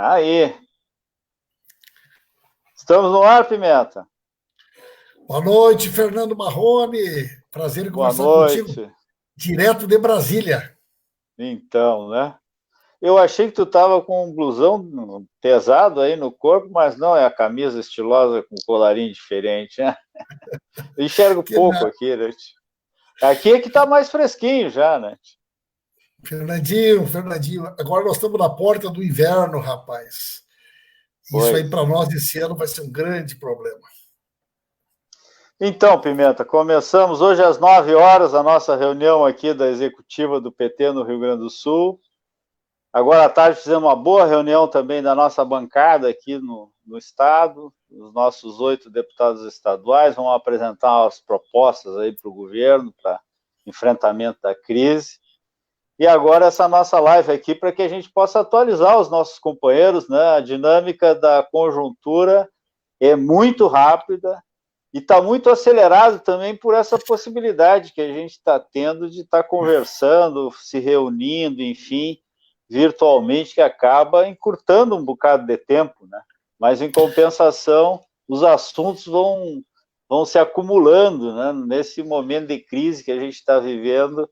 Aí, estamos no ar, Pimenta. Boa noite, Fernando Marrone. Prazer em Boa conversar contigo, noite. direto de Brasília. Então, né? Eu achei que tu tava com um blusão pesado aí no corpo, mas não, é a camisa estilosa com colarinho diferente, né? Eu enxergo Que pouco na... aqui, né? Aqui é que tá mais fresquinho já, né? Fernandinho, agora nós estamos na porta do inverno, rapaz. Isso aí Pois. para nós esse ano vai ser um grande problema. Então, Pimenta, começamos hoje às 9 horas a nossa reunião aqui da executiva do PT no Rio Grande do Sul. Agora à tarde fizemos uma boa reunião também da nossa bancada aqui no Estado, os nossos 8 deputados estaduais vão apresentar as propostas aí para o governo, para enfrentamento da crise. E agora essa nossa live aqui para que a gente possa atualizar os nossos companheiros, né? A dinâmica da conjuntura é muito rápida e está muito acelerado também por essa possibilidade que a gente está tendo de estar conversando, se reunindo, enfim, virtualmente, que acaba encurtando um bocado de tempo, né? Mas, em compensação, os assuntos vão se acumulando, né? Nesse momento de crise que a gente está vivendo,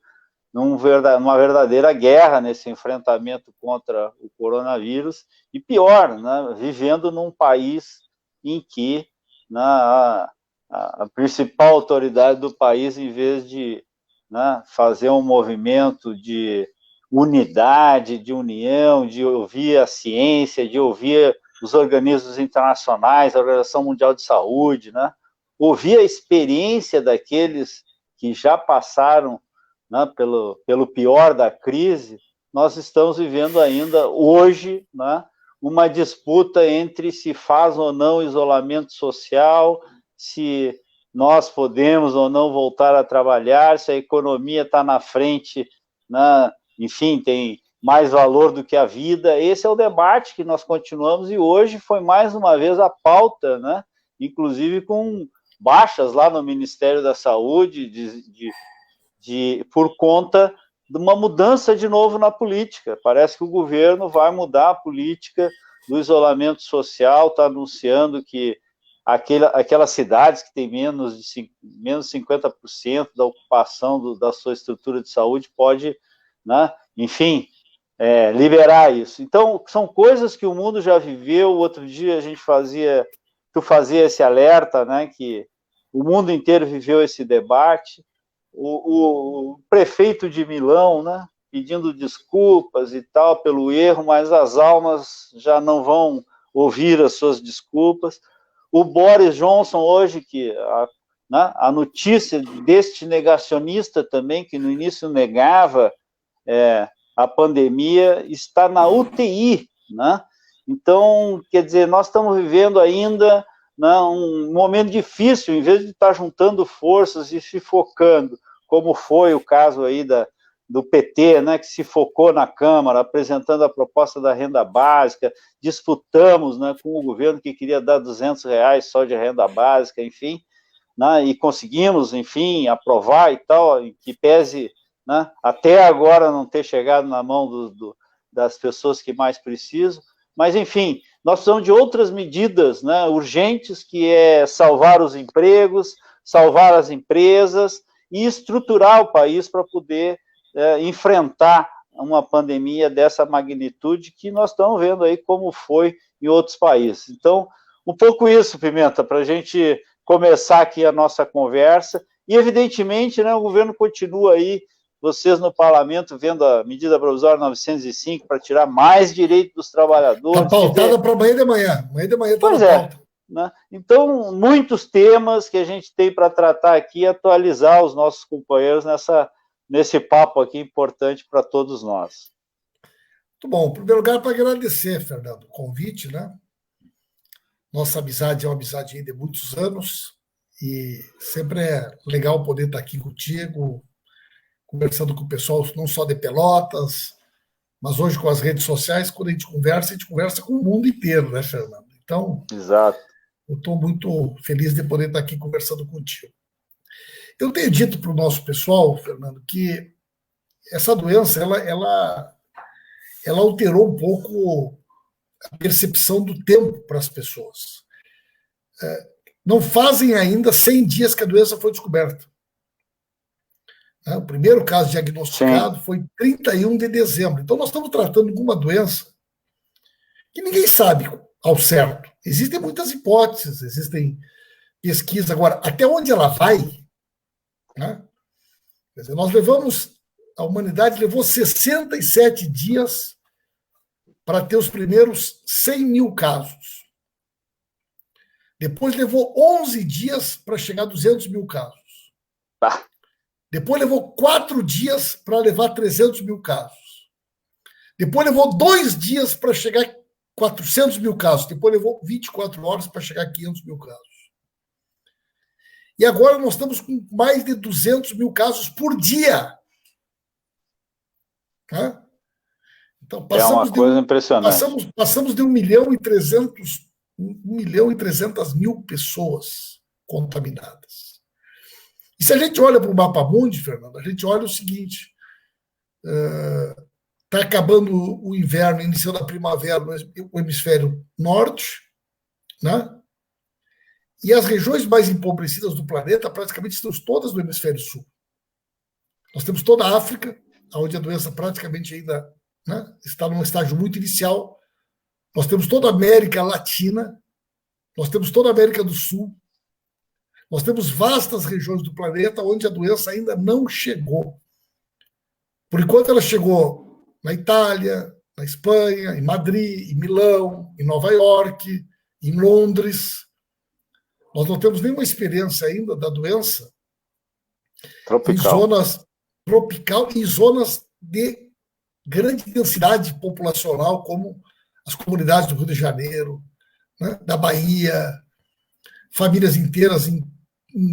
numa verdadeira guerra nesse enfrentamento contra o coronavírus, e pior, né? Vivendo num país em que, né, a principal autoridade do país, em vez de, né, fazer um movimento de unidade, de união, de ouvir a ciência, de ouvir os organismos internacionais, a Organização Mundial de Saúde, né? Ouvir a experiência daqueles que já passaram, né, pelo pior da crise, nós estamos vivendo ainda hoje, né, uma disputa entre se faz ou não isolamento social, se nós podemos ou não voltar a trabalhar, se a economia está na frente, né, enfim, tem mais valor do que a vida. Esse é o debate que nós continuamos e hoje foi mais uma vez a pauta, né, inclusive com baixas lá no Ministério da Saúde, por conta de uma mudança de novo na política. Parece que o governo vai mudar a política do isolamento social, está anunciando que aquelas cidades que têm menos de 50% da ocupação da sua estrutura de saúde pode, né, enfim, liberar isso. Então, são coisas que o mundo já viveu. Outro dia tu fazia esse alerta, né, que o mundo inteiro viveu esse debate. O prefeito de Milão, né, pedindo desculpas e tal pelo erro, mas as almas já não vão ouvir as suas desculpas. O Boris Johnson hoje, a notícia deste negacionista também, que no início negava a pandemia, está na UTI, né? Então, quer dizer, nós estamos vivendo ainda, né, um momento difícil, em vez de estar juntando forças e se focando, como foi o caso aí do PT, né, que se focou na Câmara, apresentando a proposta da renda básica, disputamos, né, com o governo que queria dar R$200 só de renda básica, enfim, né, e conseguimos, enfim, aprovar e tal, que pese, né, até agora não ter chegado na mão das pessoas que mais precisam, mas, enfim, nós precisamos de outras medidas, né, urgentes, que é salvar os empregos, salvar as empresas e estruturar o país para poder enfrentar uma pandemia dessa magnitude que nós estamos vendo aí como foi em outros países. Então, um pouco isso, Pimenta, para a gente começar aqui a nossa conversa. E, evidentemente, né, o governo continua aí, vocês no parlamento, vendo a medida provisória 905 para tirar mais direito dos trabalhadores. Está pautada para amanhã de manhã. Amanhã de manhã está na pauta. Né? Então, muitos temas que a gente tem para tratar aqui e atualizar os nossos companheiros nesse papo aqui importante para todos nós. Muito bom. Em primeiro lugar, para agradecer, Fernando, o convite, né? Nossa amizade é uma amizade de muitos anos e sempre é legal poder estar aqui contigo, conversando com o pessoal, não só de Pelotas, mas hoje com as redes sociais, quando a gente conversa com o mundo inteiro, né, Fernando? Então, exato, eu estou muito feliz de poder estar aqui conversando contigo. Eu tenho dito para o nosso pessoal, Fernando, que essa doença, ela alterou um pouco a percepção do tempo para as pessoas. Não fazem ainda 100 dias que a doença foi descoberta. O primeiro caso diagnosticado foi 31 de dezembro. Então, nós estamos tratando de uma doença que ninguém sabe ao certo. Existem muitas hipóteses, existem pesquisas. Agora, até onde ela vai? Né? Quer dizer, a humanidade levou 67 dias para ter os primeiros 100 mil casos. Depois levou 11 dias para chegar a 200 mil casos. Depois levou 4 dias para levar 300 mil casos. Depois levou 2 dias para chegar a 400 mil casos. Depois levou 24 horas para chegar a 500 mil casos. E agora nós estamos com mais de 200 mil casos por dia. Tá? Então, é uma coisa impressionante. Passamos de 1.300.000 pessoas contaminadas. E se a gente olha para o mapa mundi, Fernando, a gente olha o seguinte: está acabando o inverno, iniciando a primavera no hemisfério norte, né? E as regiões mais empobrecidas do planeta praticamente estão todas no hemisfério sul. Nós temos toda a África, onde a doença praticamente ainda, né, está num estágio muito inicial. Nós temos toda a América Latina, nós temos toda a América do Sul, nós temos vastas regiões do planeta onde a doença ainda não chegou. Por enquanto ela chegou na Itália, na Espanha, em Madrid, em Milão, em Nova York, em Londres. Nós não temos nenhuma experiência ainda da doença em zonas tropical e zonas de grande densidade populacional, como as comunidades do Rio de Janeiro, né, da Bahia, famílias inteiras em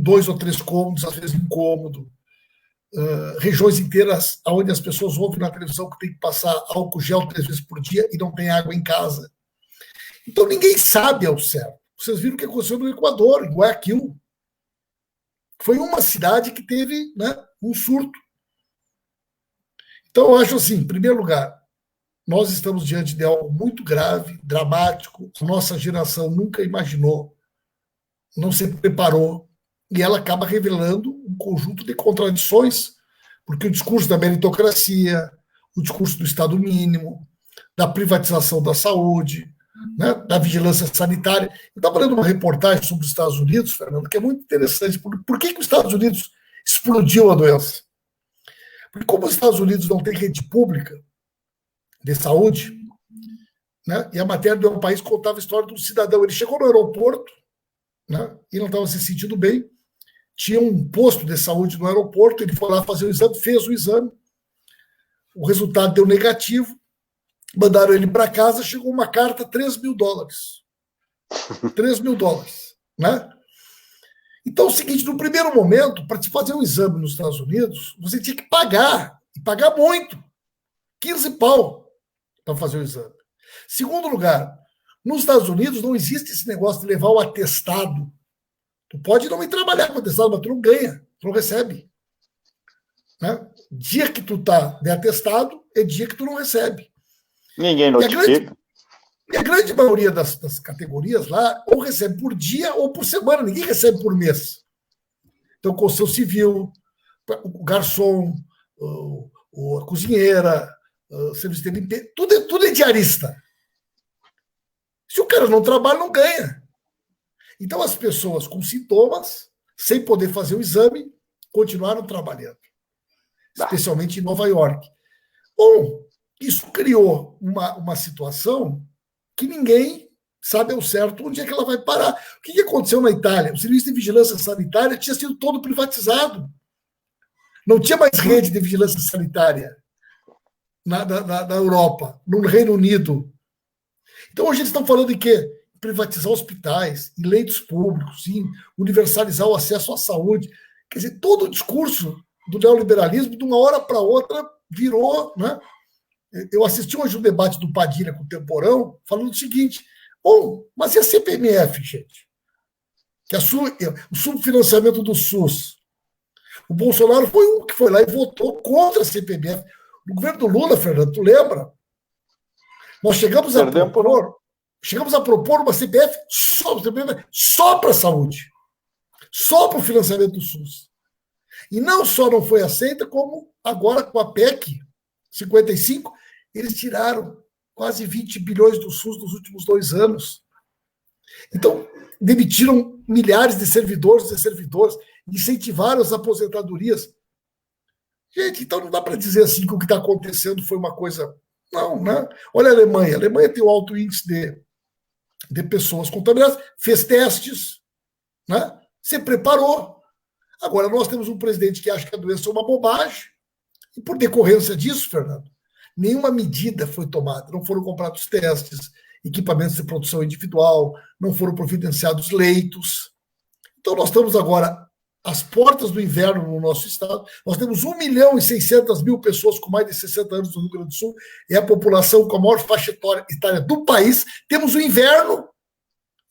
2 ou 3 cômodos, às vezes um cômodo, regiões inteiras onde as pessoas ouvem na televisão que tem que passar álcool gel 3 vezes por dia e não tem água em casa. Então ninguém sabe ao certo. Vocês viram o que aconteceu no Equador, em Guayaquil. Foi uma cidade que teve, né, um surto. Então, eu acho assim, em primeiro lugar, nós estamos diante de algo muito grave, dramático. A nossa geração nunca imaginou, não se preparou, e ela acaba revelando um conjunto de contradições, porque o discurso da meritocracia, o discurso do Estado mínimo, da privatização da saúde, né, da vigilância sanitária. Eu estava lendo uma reportagem sobre os Estados Unidos, Fernando, que é muito interessante. Por que os Estados Unidos explodiu a doença? Porque como os Estados Unidos não têm rede pública de saúde, né, e a matéria de um país contava a história de um cidadão. Ele chegou no aeroporto, né, e não estava se sentindo bem, tinha um posto de saúde no aeroporto, ele foi lá fazer o exame, fez o exame, o resultado deu negativo, mandaram ele para casa, chegou uma carta, $3 mil. $3 mil, né? Então é o seguinte, no primeiro momento, para te fazer um exame nos Estados Unidos, você tinha que pagar, e pagar muito, 15 pau para fazer o exame. Segundo lugar, nos Estados Unidos não existe esse negócio de levar o atestado. Tu pode não ir trabalhar com atestado, mas tu não ganha, tu não recebe. Né? Dia que tu tá de atestado é dia que tu não recebe. Ninguém notifica. E a grande maioria das categorias lá ou recebe por dia ou por semana, ninguém recebe por mês. Então, construção civil, o garçom, a cozinheira, o serviço de limpeza, tudo é diarista. Se o cara não trabalha, não ganha. Então, as pessoas com sintomas, sem poder fazer o exame, continuaram trabalhando, especialmente em Nova York. Bom, isso criou uma situação que ninguém sabe ao certo onde é que ela vai parar. O que aconteceu na Itália? O serviço de vigilância sanitária tinha sido todo privatizado. Não tinha mais rede de vigilância sanitária na Europa, no Reino Unido. Então, hoje eles estão falando em quê? Privatizar hospitais, em leitos públicos, em universalizar o acesso à saúde. Quer dizer, todo o discurso do neoliberalismo, de uma hora para outra, virou, né? Eu assisti hoje um debate do Padilha com o Temporão, falando o seguinte: bom, mas e a CPMF, gente? Que o subfinanciamento do SUS. O Bolsonaro foi um que foi lá e votou contra a CPMF. No governo do Lula, Fernando, tu lembra? Nós chegamos a propor Chegamos a propor uma CPF só para a saúde, só para o financiamento do SUS. E não só não foi aceita, como agora com a PEC 55, eles tiraram quase 20 bilhões do SUS nos últimos 2 anos. Então, demitiram milhares de servidores e servidoras, incentivaram as aposentadorias. Gente, então não dá para dizer assim que o que está acontecendo foi uma coisa... Não, né? Olha a Alemanha. A Alemanha tem um alto índice de pessoas contaminadas, fez testes, né? Se preparou. Agora, nós temos um presidente que acha que a doença é uma bobagem, e por decorrência disso, Fernando, nenhuma medida foi tomada. Não foram comprados testes, equipamentos de produção individual, não foram providenciados leitos. Então, nós estamos agora às portas do inverno no nosso estado. Nós temos 1.600.000 pessoas com mais de 60 anos no Rio Grande do Sul, é a população com a maior faixa etária do país. Temos o inverno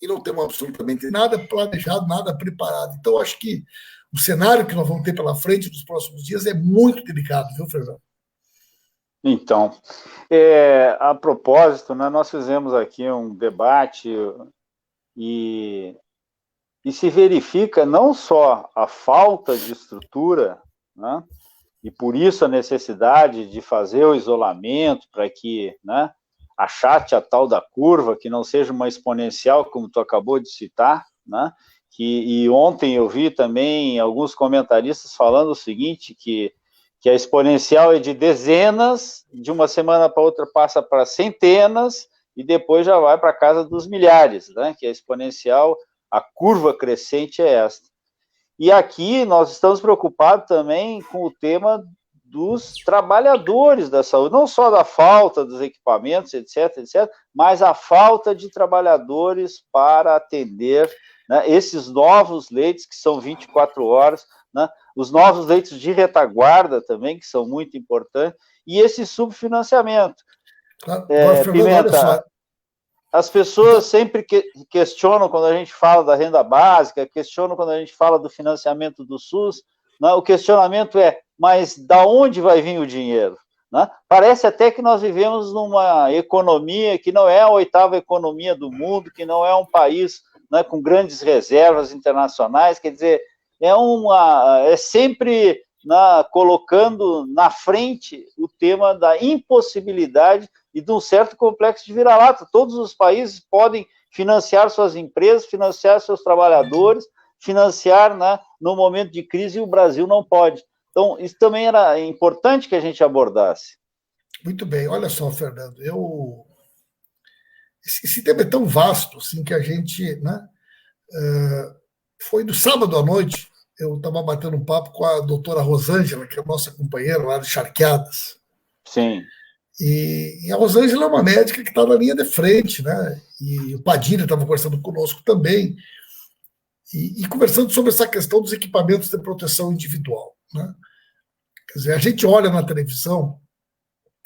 e não temos absolutamente nada planejado, nada preparado. Então, acho que o cenário que nós vamos ter pela frente nos próximos dias é muito delicado, viu, Fernando? Então, a propósito, né, nós fizemos aqui um debate e se verifica não só a falta de estrutura, né, e por isso a necessidade de fazer o isolamento para que, né, achate a tal da curva, que não seja uma exponencial, como tu acabou de citar, né, e ontem eu vi também alguns comentaristas falando o seguinte, que a exponencial é de dezenas, de uma semana para outra passa para centenas, e depois já vai para a casa dos milhares, né? Que a exponencial, a curva crescente é esta. E aqui nós estamos preocupados também com o tema dos trabalhadores da saúde, não só da falta dos equipamentos, etc., mas a falta de trabalhadores para atender, né, esses novos leitos que são 24 horas, né, os novos leitos de retaguarda também, que são muito importantes, e esse subfinanciamento. Pimenta, as pessoas sempre questionam quando a gente fala da renda básica, questionam quando a gente fala do financiamento do SUS, né, o questionamento é, mas da onde vai vir o dinheiro? Né? Parece até que nós vivemos numa economia que não é a 8ª economia do mundo, que não é um país, né, com grandes reservas internacionais, quer dizer, é sempre, né, colocando na frente o tema da impossibilidade e de um certo complexo de vira-lata. Todos os países podem financiar suas empresas, financiar seus trabalhadores, financiar, né, no momento de crise, e o Brasil não pode. Então, isso também era importante que a gente abordasse. Muito bem. Olha só, Fernando, esse tema é tão vasto assim, que a gente, né, foi no sábado à noite, eu estava batendo um papo com a doutora Rosângela, que é a nossa companheira lá de Charqueadas. Sim. E a Rosângela é uma médica que está na linha de frente, né? E o Padilha estava conversando conosco também, e conversando sobre essa questão dos equipamentos de proteção individual, né? Quer dizer, a gente olha na televisão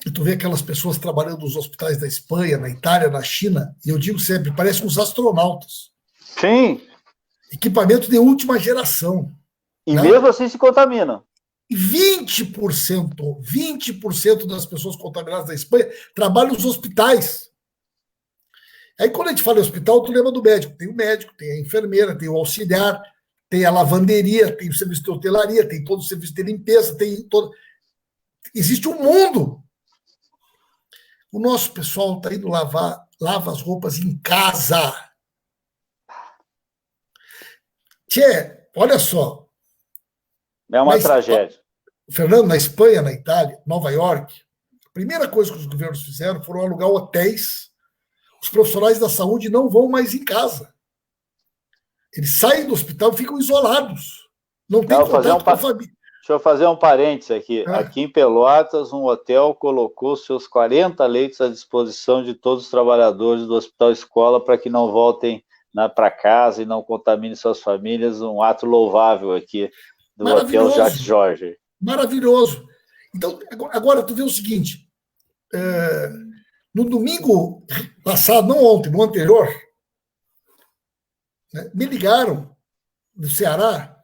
e tu vê aquelas pessoas trabalhando nos hospitais da Espanha, na Itália, na China, e eu digo sempre, parecem uns astronautas. Sim. Equipamento de última geração. E, né, mesmo assim se contamina. 20% das pessoas contaminadas da Espanha trabalham nos hospitais. Aí quando a gente fala em hospital, tu lembra do médico. Tem o médico, tem a enfermeira, tem o auxiliar, tem a lavanderia, tem o serviço de hotelaria, tem todo o serviço de limpeza, tem todo... Existe um mundo. O nosso pessoal está indo lava as roupas em casa. Tchê, olha só. É uma tragédia. Fernando, na Espanha, na Itália, Nova York, a primeira coisa que os governos fizeram foram alugar hotéis. Os profissionais da saúde não vão mais em casa. Eles saem do hospital e ficam isolados. Não tem contato com a família. Deixa eu fazer um parênteses aqui. Aqui em Pelotas, um hotel colocou seus 40 leitos à disposição de todos os trabalhadores do Hospital Escola para que não voltem, né, para casa e não contaminem suas famílias. Um ato louvável aqui do Hotel Jacques Jorge. Maravilhoso. Então, agora tu vê o seguinte, no domingo passado, não ontem, no anterior, né, me ligaram do Ceará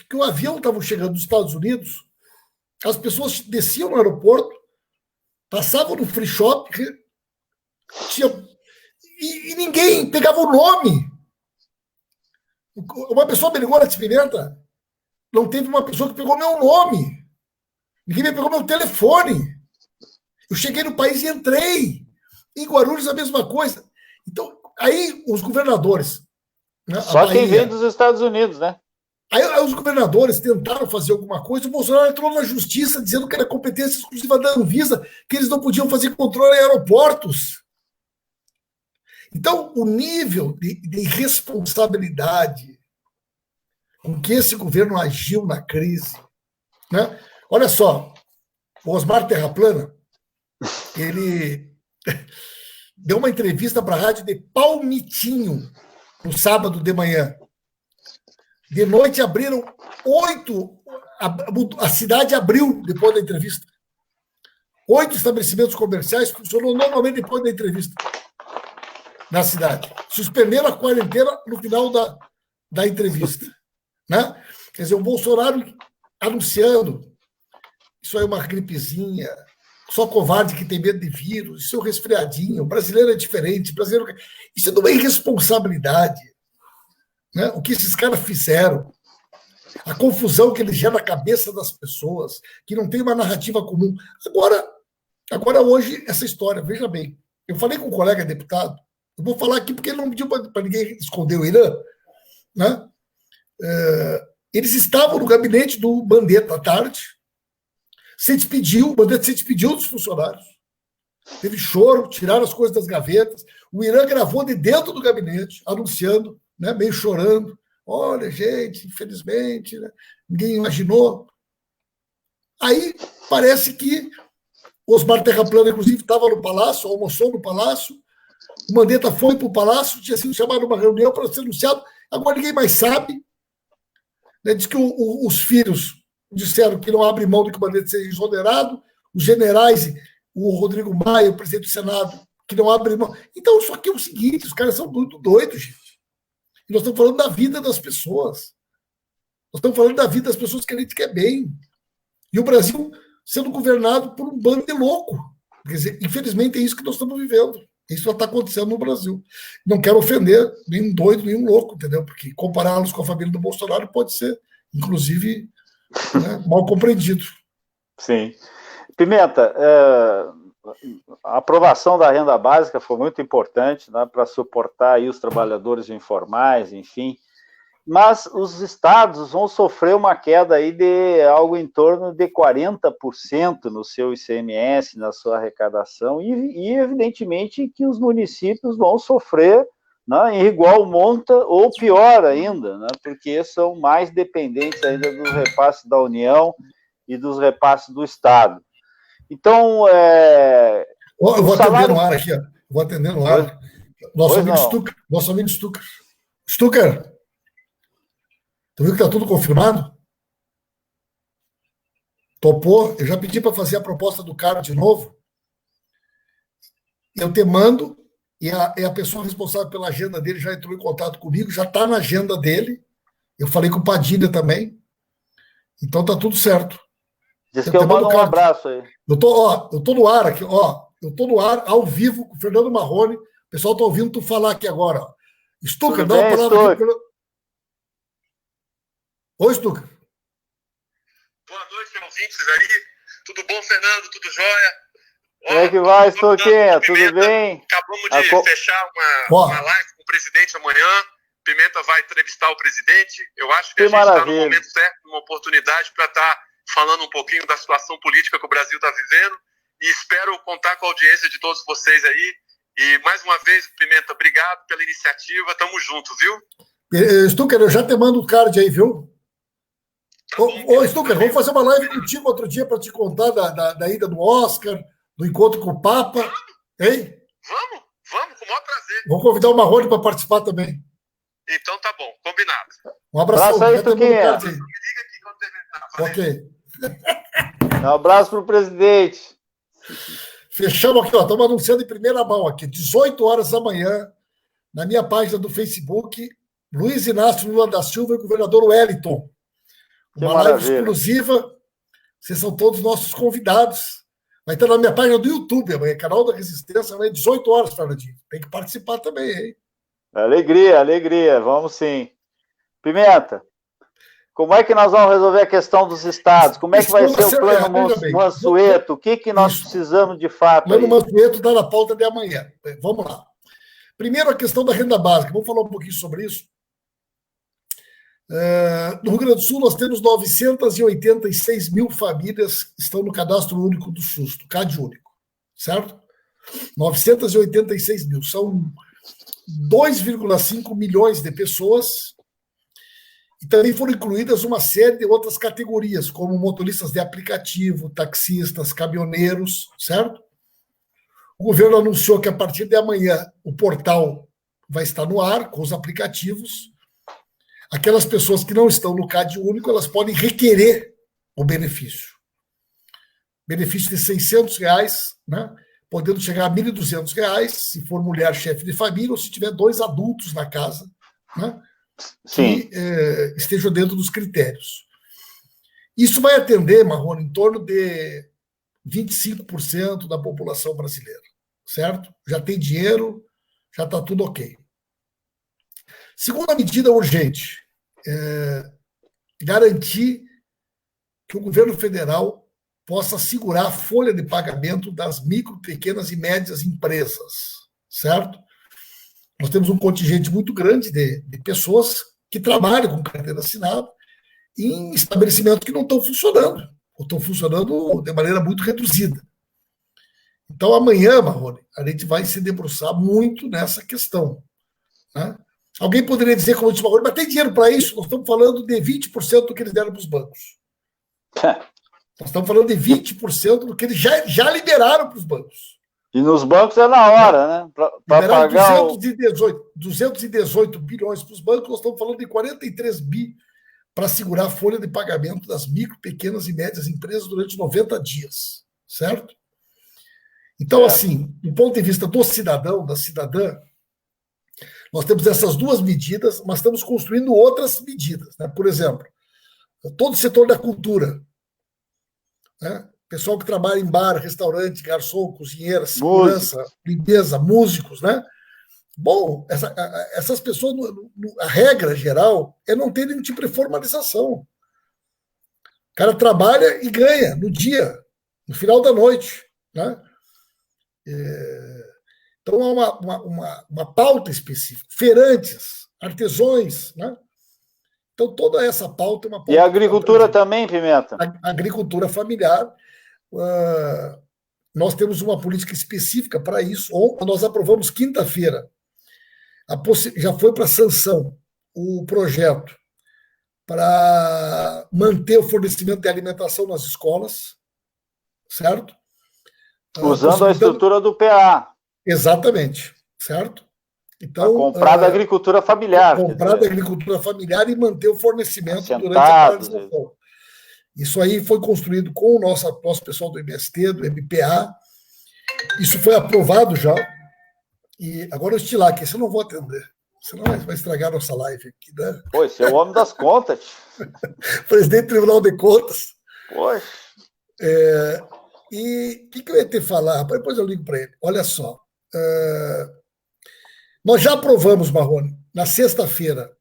que o avião estava chegando dos Estados Unidos, as pessoas desciam no aeroporto, passavam no free shop, tinha E ninguém pegava o nome. Uma pessoa me ligou na Pimenta, não teve uma pessoa que pegou meu nome. Ninguém me pegou meu telefone. Eu cheguei no país e entrei. Em Guarulhos, a mesma coisa. Então, aí os governadores... Né, só quem vem dos Estados Unidos, né? Aí os governadores tentaram fazer alguma coisa, o Bolsonaro entrou na justiça dizendo que era competência exclusiva da Anvisa, que eles não podiam fazer controle em aeroportos. Então, o nível de irresponsabilidade com que esse governo agiu na crise, né? Olha só, o Osmar Terraplana, ele deu uma entrevista para a rádio de Palmitinho no sábado de manhã. De noite abriram 8, a cidade abriu depois da entrevista. 8 estabelecimentos comerciais funcionou normalmente depois da entrevista na cidade. Suspenderam a quarentena no final da entrevista. Né? Quer dizer, o Bolsonaro anunciando isso aí é uma gripezinha, só covarde que tem medo de vírus, isso é um resfriadinho, o brasileiro é diferente, brasileiro... Isso não é irresponsabilidade. Né? O que esses caras fizeram, a confusão que eles geram na cabeça das pessoas, que não tem uma narrativa comum. Agora hoje, essa história, veja bem, eu falei com um colega deputado, eu vou falar aqui porque ele não pediu para ninguém esconder o Irã, né? Eles estavam no gabinete do Mandetta à tarde, o Mandetta se despediu dos funcionários, teve choro, tiraram as coisas das gavetas, o Irã gravou de dentro do gabinete, anunciando, né, meio chorando, olha, gente, infelizmente, né, ninguém imaginou. Aí parece que Osmar Terraplano, inclusive, estava no Palácio, almoçou no Palácio, o Mandetta foi para o Palácio, tinha sido chamado numa reunião para ser anunciado, agora ninguém mais sabe. Né, diz que os filhos disseram que não abre mão de que o Mandetta seja exonerado, os generais, o Rodrigo Maia, o presidente do Senado, que não abre mão. Então, isso aqui é o seguinte, os caras são muito doidos, gente. E nós estamos falando da vida das pessoas. Nós estamos falando da vida das pessoas que a gente quer bem. E o Brasil sendo governado por um bando de louco. Quer dizer, infelizmente, é isso que nós estamos vivendo. Isso está acontecendo no Brasil. Não quero ofender nenhum doido, nenhum louco, entendeu? Porque compará-los com a família do Bolsonaro pode ser, inclusive, né, mal compreendido. Sim. Pimenta, a aprovação da renda básica foi muito importante, né, para suportar aí os trabalhadores informais, enfim, mas os estados vão sofrer uma queda aí de algo em torno de 40% no seu ICMS, na sua arrecadação, e evidentemente que os municípios vão sofrer, né, em igual monta ou pior ainda, né, porque são mais dependentes ainda dos repasses da União e dos repasses do Estado. Então, eu vou atender no ar aqui, ó. Vou atender no ar. Nosso amigo Stucker. Stucker, tu viu que está tudo confirmado? Topou? Eu já pedi para fazer a proposta do cara de novo. Eu te mando, e a pessoa responsável pela agenda dele já entrou em contato comigo, já está na agenda dele. Eu falei com o Padilha também. Então tá tudo certo. Diz que eu mando um abraço aí. Eu tô no ar aqui, ó. Eu tô no ar, ao vivo, com o Fernando Marrone. O pessoal tá ouvindo tu falar aqui agora, ó. Stucker, dá uma palavra aqui. Oi, Stucker. Boa noite, ouvintes aí. Tudo bom, Fernando? Tudo jóia? Como é que vai, Stuquinha? Tudo bem? Acabamos de fechar uma live com o presidente amanhã. Pimenta vai entrevistar o presidente. Eu acho que a gente está no momento certo, uma oportunidade para estar falando um pouquinho da situação política que o Brasil está vivendo. E espero contar com a audiência de todos vocês aí. E, mais uma vez, Pimenta, obrigado pela iniciativa. Tamo junto, viu? Stucker, eu já te mando o card aí, viu? Ô, Stucker, vamos fazer uma live contigo outro dia para te contar da ida do Oscar, do encontro com o Papa. Hein? Vamos, com o maior prazer. Vou convidar o Marrone para participar também. Então tá bom, combinado. Um abraço aí, Stuquinha. Me liga aqui quando terminar. Ok. Um abraço para o presidente. Fechamos aqui, ó. Estamos anunciando em primeira mão aqui, 18 horas da manhã, na minha página do Facebook, Luiz Inácio Lula da Silva e o governador Wellington. Uma live exclusiva. Vocês são todos nossos convidados Vai estar na minha página do YouTube, amanhã, canal da Resistência, amanhã, 18 horas, Fernandinho. Tem que participar também, hein? Alegria, alegria, vamos sim. Pimenta, como é que nós vamos resolver a questão dos estados? Como é que vai ser o plano Mansueto? O que nós precisamos de fato? O plano Mansueto está na pauta de amanhã. Vamos lá. Primeiro, a questão da renda básica. Vamos falar um pouquinho sobre isso. No Rio Grande do Sul, nós temos 986 mil famílias que estão no Cadastro Único do SUS, do CAD Único, certo? 986 mil. São 2,5 milhões de pessoas. E também foram incluídas uma série de outras categorias, como motoristas de aplicativo, taxistas, caminhoneiros, certo? O governo anunciou que a partir de amanhã o portal vai estar no ar com os aplicativos. Aquelas pessoas que não estão no CAD Único, elas podem requerer o benefício. Benefício de R$600, né? Podendo chegar a R$1.200, se for mulher chefe de família ou se tiver 2 adultos na casa, né? Que estejam dentro dos critérios. Isso vai atender, Marrone, em torno de 25% da população brasileira, certo? Já tem dinheiro, já está tudo ok. Segunda medida urgente, garantir que o governo federal possa assegurar a folha de pagamento das micro, pequenas e médias empresas, certo? Nós temos um contingente muito grande de pessoas que trabalham com carteira assinada em estabelecimentos que não estão funcionando, ou estão funcionando de maneira muito reduzida. Então, amanhã, Marrone, a gente vai se debruçar muito nessa questão, né? Alguém poderia dizer, como eu disse, mas tem dinheiro para isso? Nós estamos falando de 20% do que eles deram para os bancos. Nós estamos falando de 20% do que eles já liberaram para os bancos. E nos bancos é na hora, né? Para pagar 218 bilhões para os bancos, nós estamos falando de 43 bi para segurar a folha de pagamento das micro, pequenas e médias empresas durante 90 dias, certo? Então, assim, do ponto de vista do cidadão, da cidadã, nós temos essas duas medidas, mas estamos construindo outras medidas, né? Por exemplo, todo o setor da cultura, né? Pessoal que trabalha em bar, restaurante, garçom, cozinheira, segurança, limpeza, músicos, né? Bom, essas pessoas, a regra geral é não ter nenhum tipo de formalização. O cara trabalha e ganha no dia, no final da noite, né? Então, há uma pauta específica. Feirantes, artesãos, né? Então, toda essa pauta é uma pauta. E a agricultura também, Pimenta? A agricultura familiar. Nós temos uma política específica para isso. Nós aprovamos quinta-feira. Já foi para sanção o projeto para manter o fornecimento de alimentação nas escolas, certo? Usando a estrutura do PA. Exatamente, certo? Então, comprar da agricultura familiar. Comprar da agricultura familiar e manter o fornecimento durante a paralisação. Isso aí foi construído com o nosso pessoal do MST, do MPA. Isso foi aprovado já. E agora eu estilar aqui, eu não vou atender. Senão vai estragar a nossa live aqui, né? Pô, esse é o homem das contas. Presidente do Tribunal de Contas. Poxa. E o que eu ia te falar? Rapaz, depois eu ligo para ele. Olha só. Nós já aprovamos, Marrone, na sexta-feira,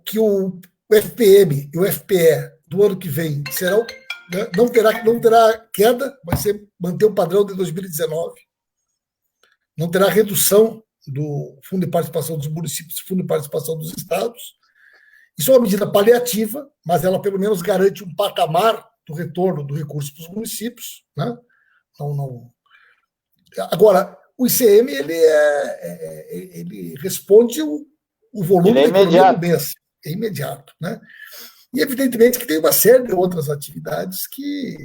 que o FPM e o FPE do ano que vem serão, né, não terá queda, vai manter o padrão de 2019, não terá redução do Fundo de Participação dos Municípios, Fundo de Participação dos Estados. Isso é uma medida paliativa, mas ela pelo menos garante um patamar do retorno do recurso para os municípios, né? Agora, o ICM ele responde o volume da economia do mês. É imediato, né? E, evidentemente, que tem uma série de outras atividades que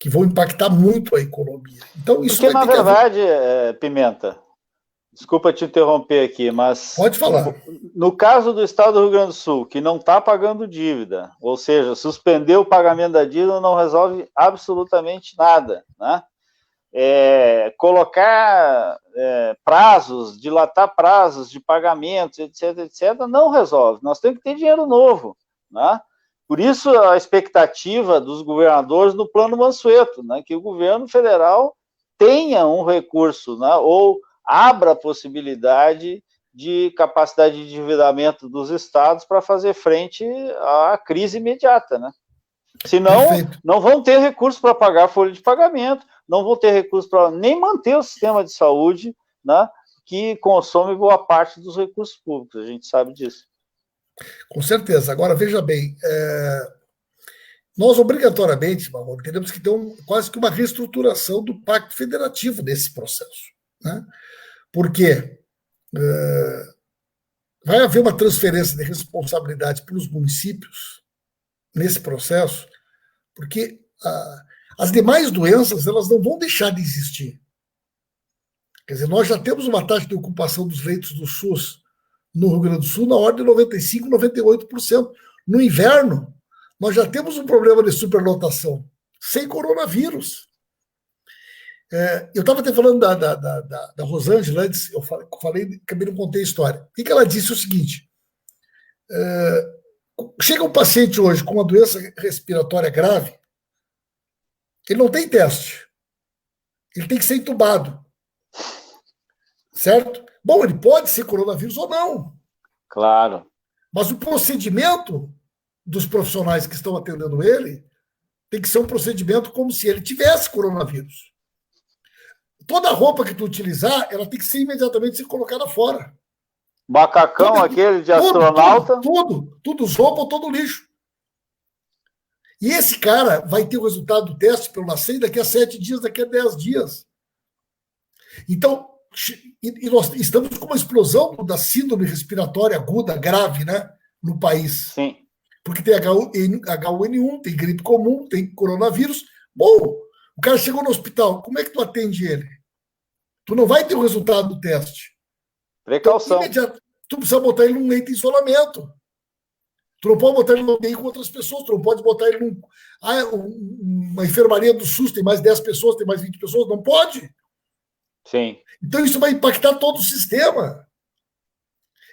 vão impactar muito a economia. Então, isso porque, na verdade, Pimenta, desculpa te interromper aqui, mas... Pode falar. No caso do Estado do Rio Grande do Sul, que não está pagando dívida, ou seja, suspender o pagamento da dívida não resolve absolutamente nada, né? Colocar prazos, dilatar prazos de pagamentos, etc., não resolve. Nós temos que ter dinheiro novo, né? Por isso a expectativa dos governadores no plano Mansueto, né, que o governo federal tenha um recurso, né, ou abra a possibilidade de capacidade de endividamento dos estados para fazer frente à crise imediata, né? Senão, não vão ter recurso para pagar a folha de pagamento, não vão ter recurso para nem manter o sistema de saúde, né, que consome boa parte dos recursos públicos, a gente sabe disso. Com certeza. Agora, veja bem, nós obrigatoriamente, Marlon, teremos que ter quase que uma reestruturação do Pacto Federativo nesse processo, né? Porque vai haver uma transferência de responsabilidade para os municípios nesse processo, porque as demais doenças elas não vão deixar de existir. Quer dizer, nós já temos uma taxa de ocupação dos leitos do SUS no Rio Grande do Sul na ordem de 95%, 98%. No inverno, nós já temos um problema de superlotação, sem coronavírus. Eu estava até falando da Rosângela antes, eu falei, acabei não contei a história. O que ela disse é o seguinte: chega um paciente hoje com uma doença respiratória grave, ele não tem teste, ele tem que ser entubado, certo? Bom, ele pode ser coronavírus ou não. Claro. Mas o procedimento dos profissionais que estão atendendo ele tem que ser um procedimento como se ele tivesse coronavírus. Toda roupa que tu utilizar, ela tem que ser imediatamente ser colocada fora. Macacão aquele de astronauta. Tudo roupa, todo lixo. E esse cara vai ter o resultado do teste pelo LACEN daqui a 7 dias, daqui a 10 dias. Então, e nós estamos com uma explosão da síndrome respiratória aguda, grave, né, no país. Sim. Porque tem H1N1, tem gripe comum, tem coronavírus. Bom, o cara chegou no hospital, como é que tu atende ele? Tu não vai ter o resultado do teste. Precaução. Então, tu precisa botar ele num leito de isolamento. Tu não pode botar ele num meio com outras pessoas, tu não pode botar ele uma enfermaria do SUS, tem mais 10 pessoas, tem mais 20 pessoas, não pode. Sim. Então isso vai impactar todo o sistema.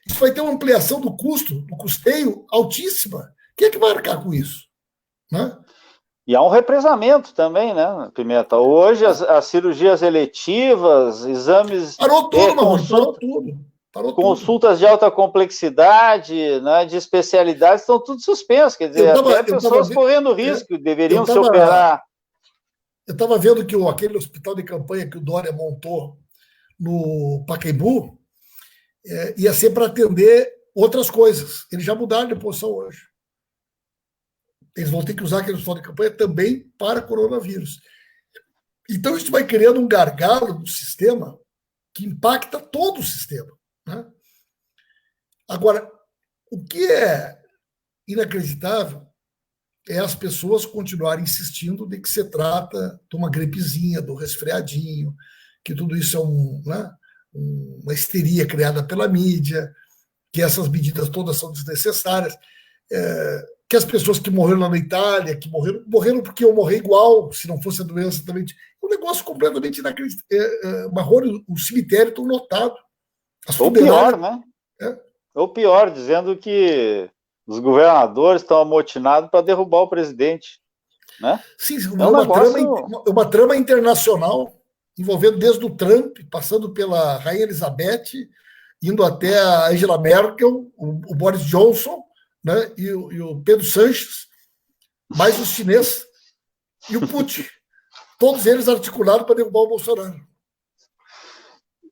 Isso vai ter uma ampliação do custo, do custeio altíssima. Quem é que vai arcar com isso? Né? E há um represamento também, né, Pimenta? Hoje as cirurgias eletivas, exames... Parou tudo, parou tudo. Consultas de alta complexidade, né, de especialidades, estão tudo suspensos. Quer dizer, até pessoas correndo risco, deveriam se operar. Eu estava vendo que aquele hospital de campanha que o Dória montou no Pacaembu ia ser para atender outras coisas. Eles já mudaram de posição hoje. Eles vão ter que usar aquele hospital de campanha também para coronavírus. Então, isso vai criando um gargalo no sistema que impacta todo o sistema. Né? Agora, o que é inacreditável é as pessoas continuarem insistindo de que se trata de uma gripezinha, do resfriadinho, que tudo isso é uma histeria criada pela mídia, que essas medidas todas são desnecessárias, que as pessoas que morreram lá na Itália, que morreram porque iam morrer igual, se não fosse a doença também. Um negócio completamente inacreditável. Marrone, o cemitério está lotado. Ou pior, né? Ou pior, dizendo que os governadores estão amotinados para derrubar o presidente. Né? Sim, uma trama internacional envolvendo desde o Trump, passando pela Rainha Elizabeth, indo até a Angela Merkel, o Boris Johnson, né, e o Pedro Sanches, mais os chineses e o Putin. Todos eles articulados para derrubar o Bolsonaro.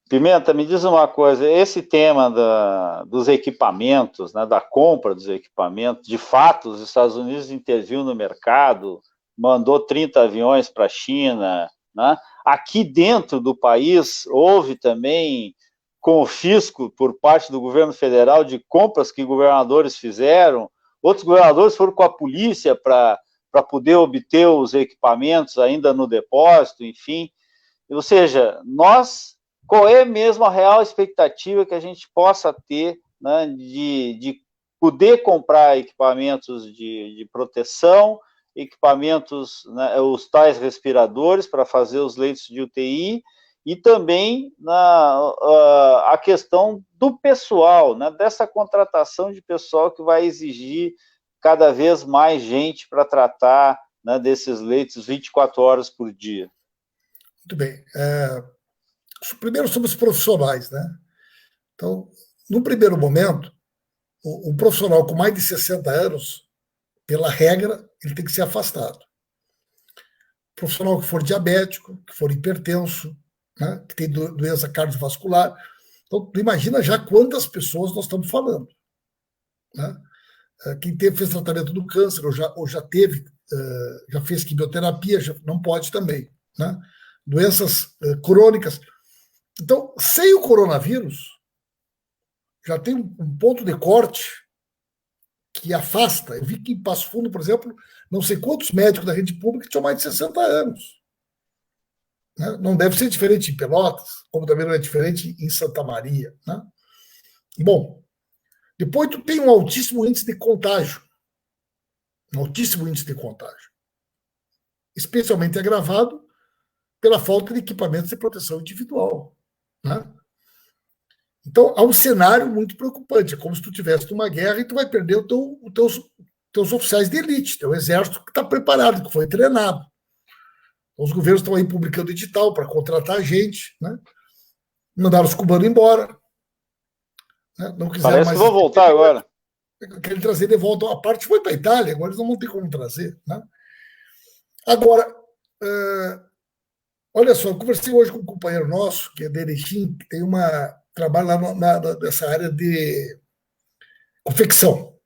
Pimenta, me diz uma coisa, esse tema dos equipamentos, né, da compra dos equipamentos, de fato, os Estados Unidos interviu no mercado, mandou 30 aviões para a China, né? Aqui dentro do país houve também confisco por parte do governo federal de compras que governadores fizeram, outros governadores foram com a polícia para poder obter os equipamentos ainda no depósito, enfim. Ou seja, qual é mesmo a real expectativa que a gente possa ter, né, de poder comprar equipamentos de proteção, equipamentos, né, os tais respiradores para fazer os leitos de UTI, e também a questão do pessoal, né, dessa contratação de pessoal que vai exigir cada vez mais gente para tratar, né, desses leitos 24 horas por dia. Muito bem. Primeiro sobre os profissionais, né? Então, no primeiro momento, o profissional com mais de 60 anos, pela regra, ele tem que ser afastado. O profissional que for diabético, que for hipertenso, né, que tem doença cardiovascular. Então, tu imagina já quantas pessoas nós estamos falando. Né? Quem fez tratamento do câncer ou já teve, já fez quimioterapia, já não pode também. Né? Doenças crônicas. Então, sem o coronavírus, já tem um ponto de corte que afasta. Eu vi que em Passo Fundo, por exemplo, não sei quantos médicos da rede pública tinham mais de 60 anos. Né? Não deve ser diferente em Pelotas, como também não é diferente em Santa Maria. Né? Bom, depois tu tem um altíssimo índice de contágio. Um altíssimo índice de contágio. Especialmente agravado pela falta de equipamentos de proteção individual. Né? Então, há um cenário muito preocupante. É como se tu tivesse numa guerra e tu vai perder os teus oficiais de elite, teu exército que está preparado, que foi treinado. Os governos estão aí publicando edital para contratar gente, né? Mandaram os cubanos embora. Né? Não quiseram Parece mais. Que vão voltar agora. Querem trazer de volta. A parte foi para a Itália, agora eles não vão ter como trazer. Né? Agora, olha só, eu conversei hoje com um companheiro nosso, que é de Erechim, que tem trabalha lá nessa área de confecção. O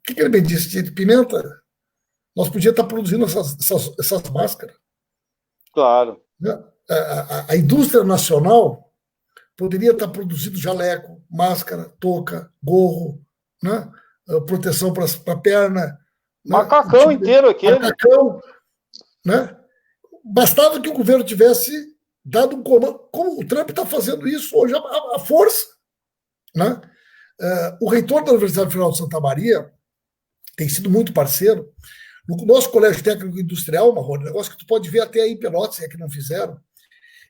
que ele me disse? De pimenta, nós podíamos estar produzindo essas máscaras. Claro. A indústria nacional poderia estar produzindo jaleco, máscara, touca, gorro, né? Proteção para a perna. Macacão, né? Inteiro aquele. Macacão. Né? Bastava que o governo tivesse dado um comando, como o Trump está fazendo isso hoje, a força. Né? O reitor da Universidade Federal de Santa Maria tem sido muito parceiro. No nosso Colégio Técnico Industrial, Marrone, negócio que tu pode ver até aí em Pelotas, é que não fizeram,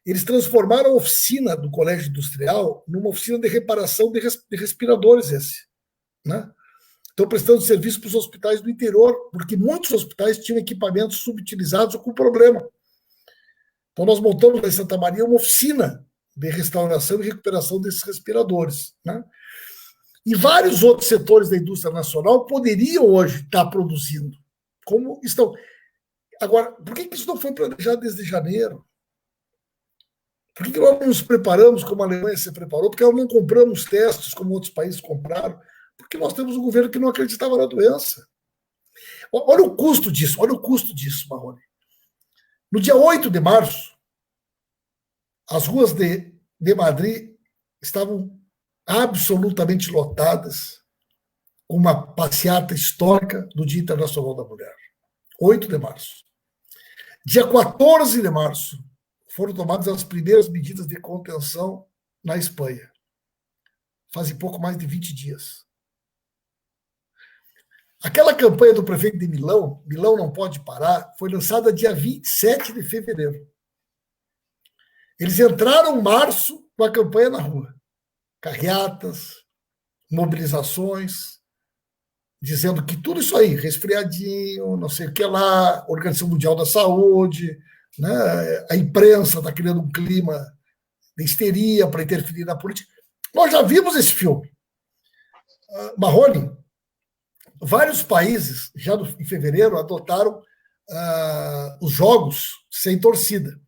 eles transformaram a oficina do Colégio Industrial numa oficina de reparação de respiradores esse. Né? Estão prestando serviço para os hospitais do interior, porque muitos hospitais tinham equipamentos subutilizados ou com problema. Então nós montamos em Santa Maria uma oficina de restauração e recuperação desses respiradores. Né? E vários outros setores da indústria nacional poderiam hoje estar produzindo. Como estão. Agora, por que isso não foi planejado desde janeiro? Por que nós não nos preparamos como a Alemanha se preparou? Porque nós não compramos testes como outros países compraram? Porque nós temos um governo que não acreditava na doença. Olha o custo disso, Marrone. No dia 8 de março, as ruas de Madrid estavam absolutamente lotadas, uma passeata histórica do Dia Internacional da Mulher. 8 de março. Dia 14 de março, foram tomadas as primeiras medidas de contenção na Espanha. Fazem pouco mais de 20 dias. Aquela campanha do prefeito de Milão, Milão não pode parar, foi lançada dia 27 de fevereiro. Eles entraram em março com a campanha na rua. Carreatas, mobilizações, dizendo que tudo isso aí, resfriadinho, não sei o que lá, Organização Mundial da Saúde, né, a imprensa está criando um clima de histeria para interferir na política. Nós já vimos esse filme. Marrone, vários países, já em fevereiro, adotaram os jogos sem torcida.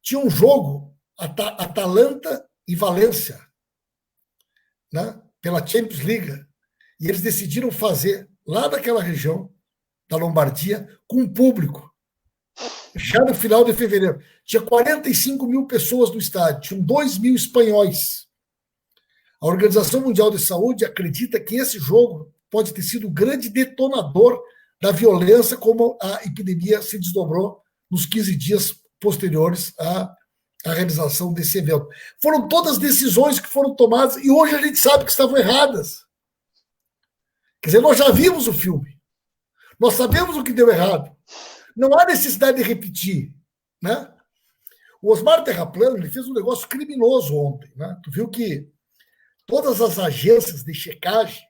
Tinha um jogo, Atalanta e Valência, né, pela Champions League, e eles decidiram fazer lá naquela região da Lombardia com o público. Já no final de fevereiro. Tinha 45 mil pessoas no estádio, tinham 2 mil espanhóis. A Organização Mundial de Saúde acredita que esse jogo pode ter sido o grande detonador da violência, como a epidemia se desdobrou nos 15 dias posteriores à realização desse evento. Foram todas decisões que foram tomadas e hoje a gente sabe que estavam erradas. Quer dizer, nós já vimos o filme. Nós sabemos o que deu errado. Não há necessidade de repetir. Né? O Osmar Terraplano ele fez um negócio criminoso ontem. Né? Tu viu que todas as agências de checagem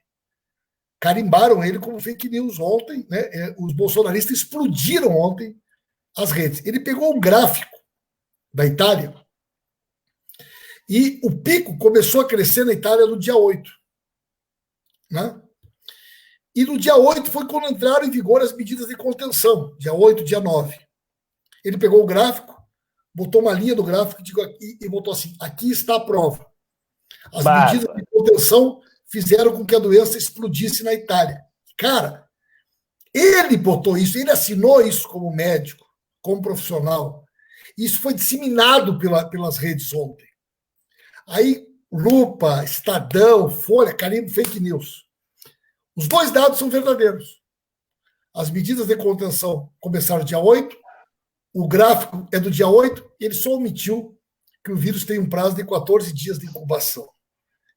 carimbaram ele como fake news ontem, né? Os bolsonaristas explodiram ontem as redes. Ele pegou um gráfico da Itália e o pico começou a crescer na Itália no dia 8. Né? E no dia 8 foi quando entraram em vigor as medidas de contenção, dia 8, dia 9. Ele pegou o gráfico, botou uma linha do gráfico e botou assim, aqui está a prova. As medidas de contenção fizeram com que a doença explodisse na Itália. Cara, ele botou isso, ele assinou isso como médico, como profissional. Isso foi disseminado pelas redes ontem. Aí, Lupa, Estadão, Folha, carimbo fake news. Os dois dados são verdadeiros. As medidas de contenção começaram dia 8, o gráfico é do dia 8, e ele só omitiu que o vírus tem um prazo de 14 dias de incubação.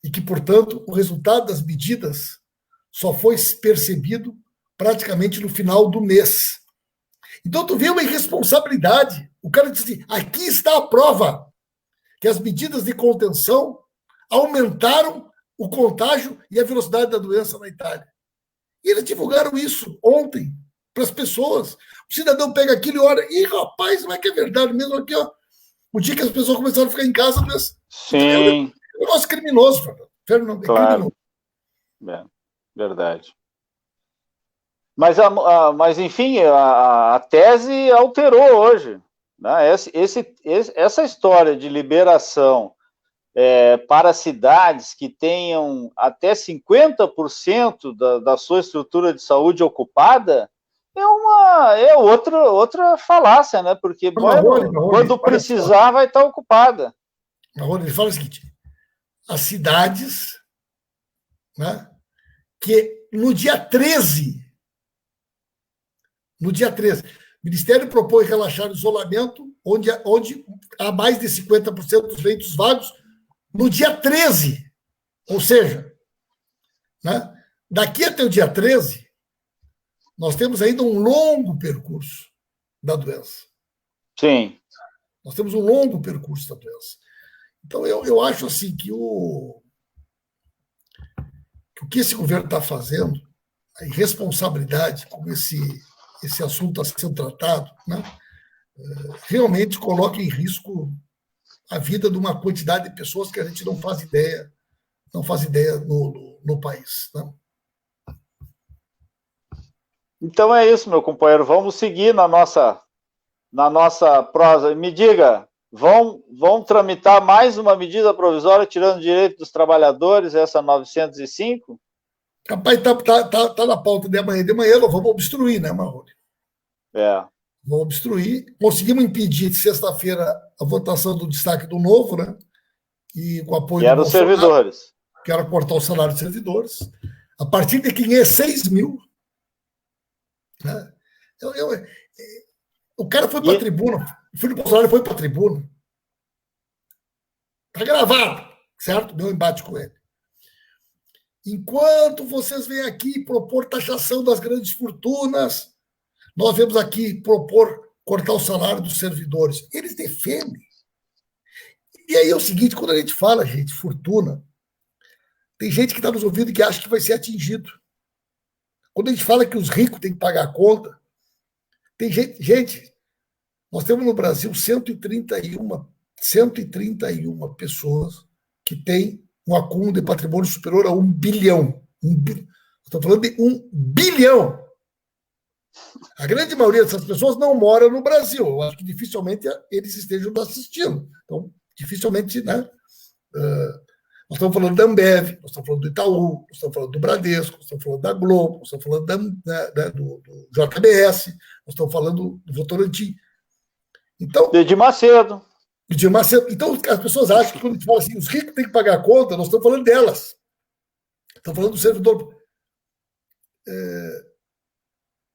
E que, portanto, o resultado das medidas só foi percebido praticamente no final do mês. Então, tu vê uma irresponsabilidade. O cara disse assim, aqui está a prova que as medidas de contenção aumentaram o contágio e a velocidade da doença na Itália. E eles divulgaram isso ontem para as pessoas. O cidadão pega aquilo e olha, ih, rapaz, não é que é verdade mesmo aqui, ó. O dia que as pessoas começaram a ficar em casa, sim. É um negócio criminoso, Fernando. Claro. Criminoso. Verdade. Mas enfim, a tese alterou hoje. Né? Essa história de liberação para cidades que tenham até 50% da sua estrutura de saúde ocupada é outra falácia, né? Porque quando precisar vai estar ocupada. Marrone, ele fala o seguinte, as cidades, né, que no dia 13, o Ministério propõe relaxar o isolamento, onde há mais de 50% dos leitos vagos, no dia 13. Ou seja, né, daqui até o dia 13, nós temos ainda um longo percurso da doença. Sim. Nós temos um longo percurso da doença. Então, eu acho assim que o que esse governo está fazendo, a irresponsabilidade como esse assunto está sendo tratado, né, realmente coloca em risco a vida de uma quantidade de pessoas que a gente não faz ideia no país. Né? Então é isso, meu companheiro. Vamos seguir na nossa prosa. Me diga, vão tramitar mais uma medida provisória tirando o direito dos trabalhadores, essa 905? Rapaz, tá na pauta de amanhã. De manhã nós vamos obstruir, né, Marrone? Vamos obstruir. Conseguimos impedir de sexta-feira a votação do destaque do Novo, né? E com o apoio dos servidores. Que era cortar o salário dos servidores. A partir de quem é 6 mil. Né? O cara foi para a tribuna. O filho do Bolsonaro foi para a tribuna. Está gravado, certo? Meu embate com ele. Enquanto vocês vêm aqui propor taxação das grandes fortunas, nós vamos aqui propor cortar o salário dos servidores. Eles defendem. E aí é o seguinte, quando a gente fala, gente, fortuna, tem gente que está nos ouvindo que acha que vai ser atingido. Quando a gente fala que os ricos têm que pagar a conta, tem gente, nós temos no Brasil 131 pessoas que têm um acúmulo de patrimônio superior a 1 bilhão. Estou falando de 1 bilhão. A grande maioria dessas pessoas não mora no Brasil. Eu acho que dificilmente eles estejam assistindo. Então, dificilmente, né? Nós estamos falando da Ambev, nós estamos falando do Itaú, nós estamos falando do Bradesco, nós estamos falando da Globo, nós estamos falando do JBS, nós estamos falando do Votorantim. Então, de Macedo. Então, as pessoas acham que quando a gente fala assim, os ricos têm que pagar a conta, nós estamos falando delas. Estamos falando do servidor.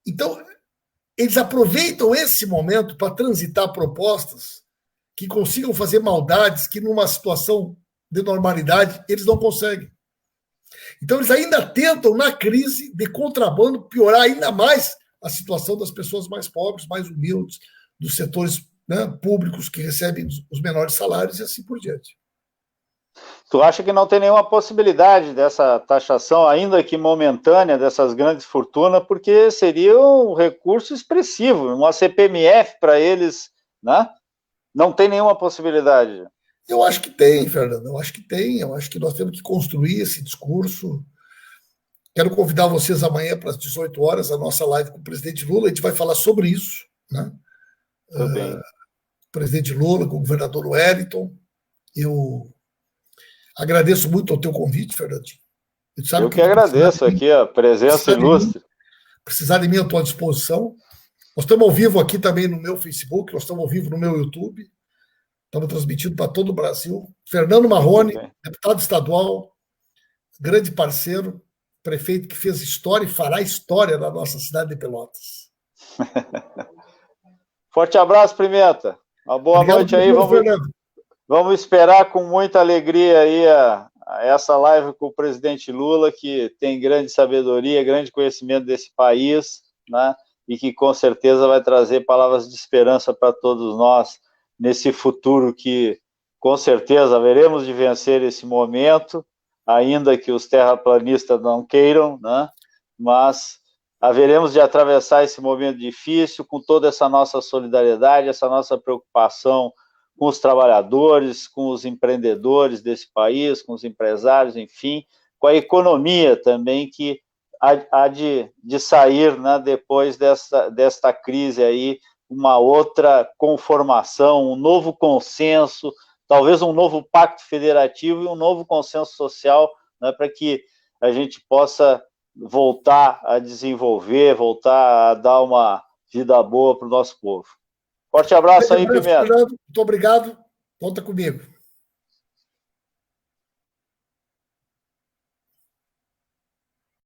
Então, eles aproveitam esse momento para transitar propostas que consigam fazer maldades que, numa situação de normalidade, eles não conseguem. Então, eles ainda tentam, na crise de contrabando, piorar ainda mais a situação das pessoas mais pobres, mais humildes, dos setores, né, públicos que recebem os menores salários e assim por diante. Tu acha que não tem nenhuma possibilidade dessa taxação, ainda que momentânea, dessas grandes fortunas, porque seria um recurso expressivo, uma CPMF para eles, né? Não tem nenhuma possibilidade. Eu acho que tem, Fernando, eu acho que tem, eu acho que nós temos que construir esse discurso. Quero convidar vocês amanhã para as 18 horas, a nossa live com o presidente Lula, a gente vai falar sobre isso, né? Tudo bem. Presidente Lula, com o governador Wellington. Eu agradeço muito o teu convite, Fernandinho. Eu que agradeço aqui a presença ilustre. Precisar de mim, eu estou à disposição. Nós estamos ao vivo aqui também no meu Facebook, nós estamos ao vivo no meu YouTube. Estamos transmitindo para todo o Brasil. Fernando Marrone, deputado estadual, grande parceiro, prefeito que fez história e fará história na nossa cidade de Pelotas. Forte abraço, Pimenta. Uma boa noite aí. Vamos esperar com muita alegria aí essa live com o presidente Lula, que tem grande sabedoria, grande conhecimento desse país, né? E que com certeza vai trazer palavras de esperança para todos nós nesse futuro que com certeza haveremos de vencer esse momento, ainda que os terraplanistas não queiram, né? Mas haveremos de atravessar esse momento difícil com toda essa nossa solidariedade, essa nossa preocupação com os trabalhadores, com os empreendedores desse país, com os empresários, enfim, com a economia também, que há de sair, né, depois desta crise aí, uma outra conformação, um novo consenso, talvez um novo pacto federativo e um novo consenso social, né, para que a gente possa voltar a desenvolver, voltar a dar uma vida boa para o nosso povo. Forte abraço aí, Pimenta. Muito obrigado. Conta comigo.